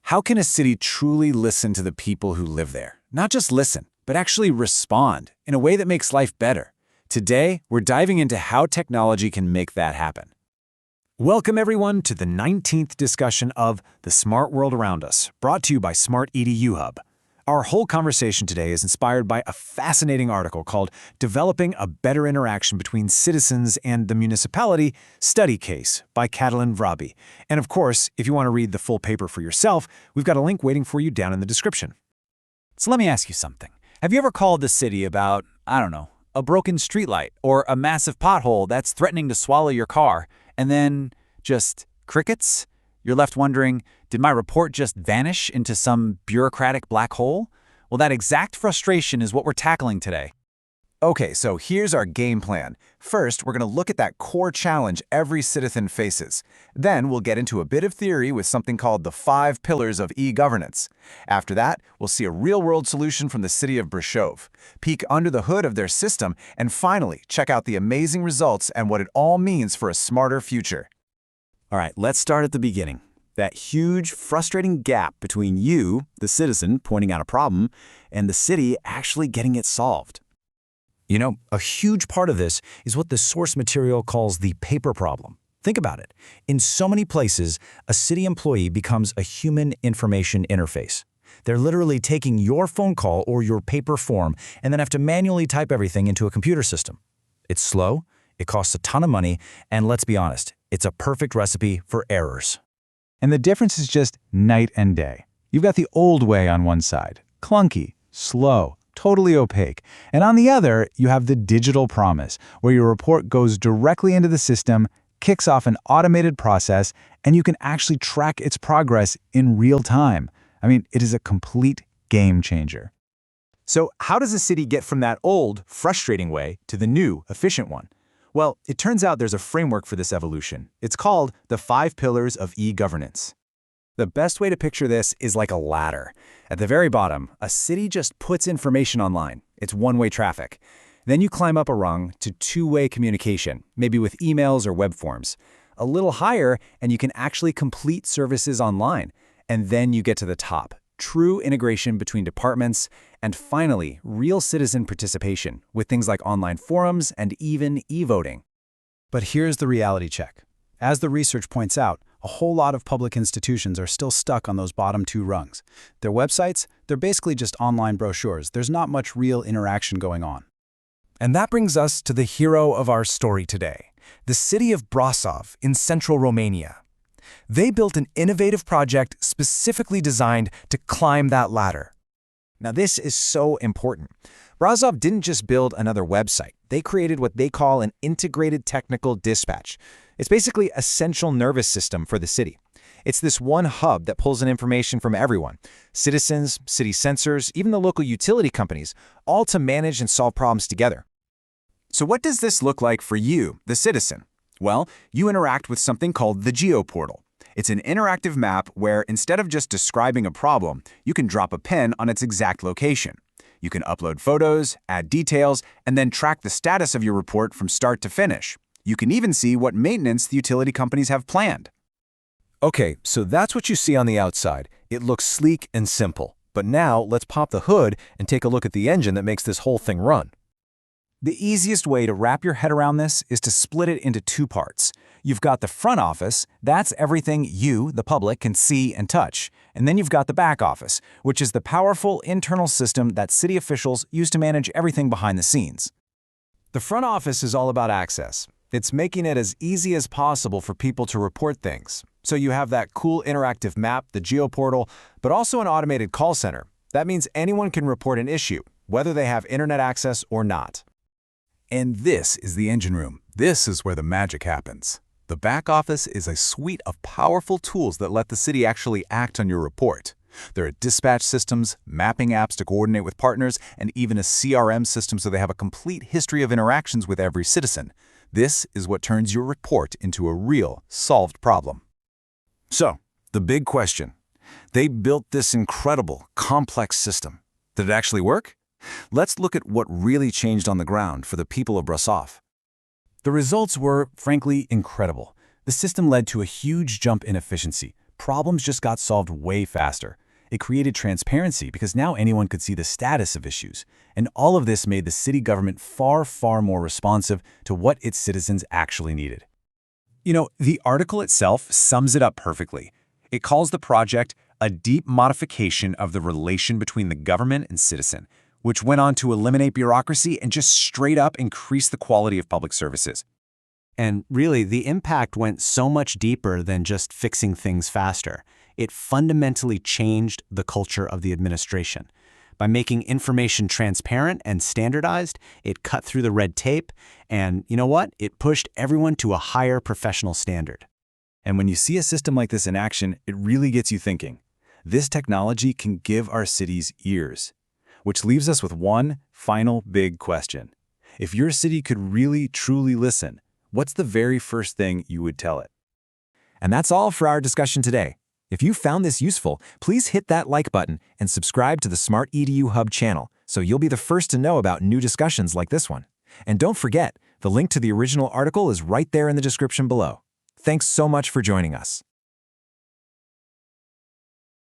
How can a city truly listen to the people who live there? Not just listen, but actually respond in a way that makes life better. Today, we're diving into how technology can make that happen. Welcome everyone to the 19th discussion of The Smart World Around Us, brought to you by Smart-EDU Hub. Our whole conversation today is inspired by a fascinating article called Developing a Better Interaction Between Citizens and the Municipality Study Case by Catalin Vrabie. And of course, if you want to read the full paper for yourself, we've got a link waiting for you down in the description. So let me ask you something. Have you ever called the city about, a broken streetlight or a massive pothole that's threatening to swallow your car, and then just crickets? You're left wondering, did my report just vanish into some bureaucratic black hole? Well, that exact frustration is what we're tackling today. Okay, so here's our game plan. First, we're going to look at that core challenge every citizen faces. Then we'll get into a bit of theory with something called the 5 pillars of e-governance. After that, we'll see a real-world solution from the city of Brașov, peek under the hood of their system, and finally, check out the amazing results and what it all means for a smarter future. All right, let's start at the beginning. That huge, frustrating gap between you, the citizen, pointing out a problem, and the city actually getting it solved. You know, a huge part of this is what the source material calls the paper problem. Think about it. In so many places, a city employee becomes a human information interface. They're literally taking your phone call or your paper form and then have to manually type everything into a computer system. It's slow, it costs a ton of money, and let's be honest, it's a perfect recipe for errors. And the difference is just night and day. You've got the old way on one side, clunky, slow, totally opaque. And on the other, you have the digital promise, where your report goes directly into the system, kicks off an automated process, and you can actually track its progress in real time. I mean, it is a complete game changer. So how does a city get from that old, frustrating way to the new, efficient one? Well, it turns out there's a framework for this evolution. It's called the 5 pillars of e-governance. The best way to picture this is like a ladder. At the very bottom, a city just puts information online. It's one-way traffic. Then you climb up a rung to two-way communication, maybe with emails or web forms. A little higher, and you can actually complete services online. And then you get to the top, true integration between departments, and finally, real citizen participation with things like online forums and even e-voting. But here's the reality check. As the research points out, a whole lot of public institutions are still stuck on those bottom 2 rungs. Their websites, they're basically just online brochures. There's not much real interaction going on. And that brings us to the hero of our story today, the city of Brașov in central Romania. They built an innovative project specifically designed to climb that ladder. Now, this is so important. Brașov didn't just build another website. They created what they call an integrated technical dispatch. It's basically a central nervous system for the city. It's this one hub that pulls in information from everyone, citizens, city sensors, even the local utility companies, all to manage and solve problems together. So what does this look like for you, the citizen? Well, you interact with something called the geoportal. It's an interactive map where instead of just describing a problem, you can drop a pin on its exact location. You can upload photos, add details, and then track the status of your report from start to finish. You can even see what maintenance the utility companies have planned. Okay, so that's what you see on the outside. It looks sleek and simple. But now let's pop the hood and take a look at the engine that makes this whole thing run. The easiest way to wrap your head around this is to split it into 2 parts. You've got the front office, that's everything you, the public, can see and touch. And then you've got the back office, which is the powerful internal system that city officials use to manage everything behind the scenes. The front office is all about access. It's making it as easy as possible for people to report things. So you have that cool interactive map, the geoportal, but also an automated call center. That means anyone can report an issue, whether they have internet access or not. And this is the engine room. This is where the magic happens. The back office is a suite of powerful tools that let the city actually act on your report. There are dispatch systems, mapping apps to coordinate with partners, and even a CRM system so they have a complete history of interactions with every citizen. This is what turns your report into a real, solved problem. So, the big question. They built this incredible, complex system. Did it actually work? Let's look at what really changed on the ground for the people of Brașov. The results were, frankly, incredible. The system led to a huge jump in efficiency. problems just got solved way faster. It created transparency because now anyone could see the status of issues. And all of this made the city government far, far more responsive to what its citizens actually needed. You know, the article itself sums it up perfectly. It calls the project a deep modification of the relation between the government and citizen, which went on to eliminate bureaucracy and just straight up increase the quality of public services. And really, the impact went so much deeper than just fixing things faster. It fundamentally changed the culture of the administration. By making information transparent and standardized, it cut through the red tape, and you know what? It pushed everyone to a higher professional standard. And when you see a system like this in action, it really gets you thinking. This technology can give our cities ears. Which leaves us with one final big question. If your city could really, truly listen, what's the very first thing you would tell it? And that's all for our discussion today. If you found this useful, please hit that like button and subscribe to the Smart-EDU Hub channel so you'll be the first to know about new discussions like this one. And don't forget, the link to the original article is right there in the description below. Thanks so much for joining us.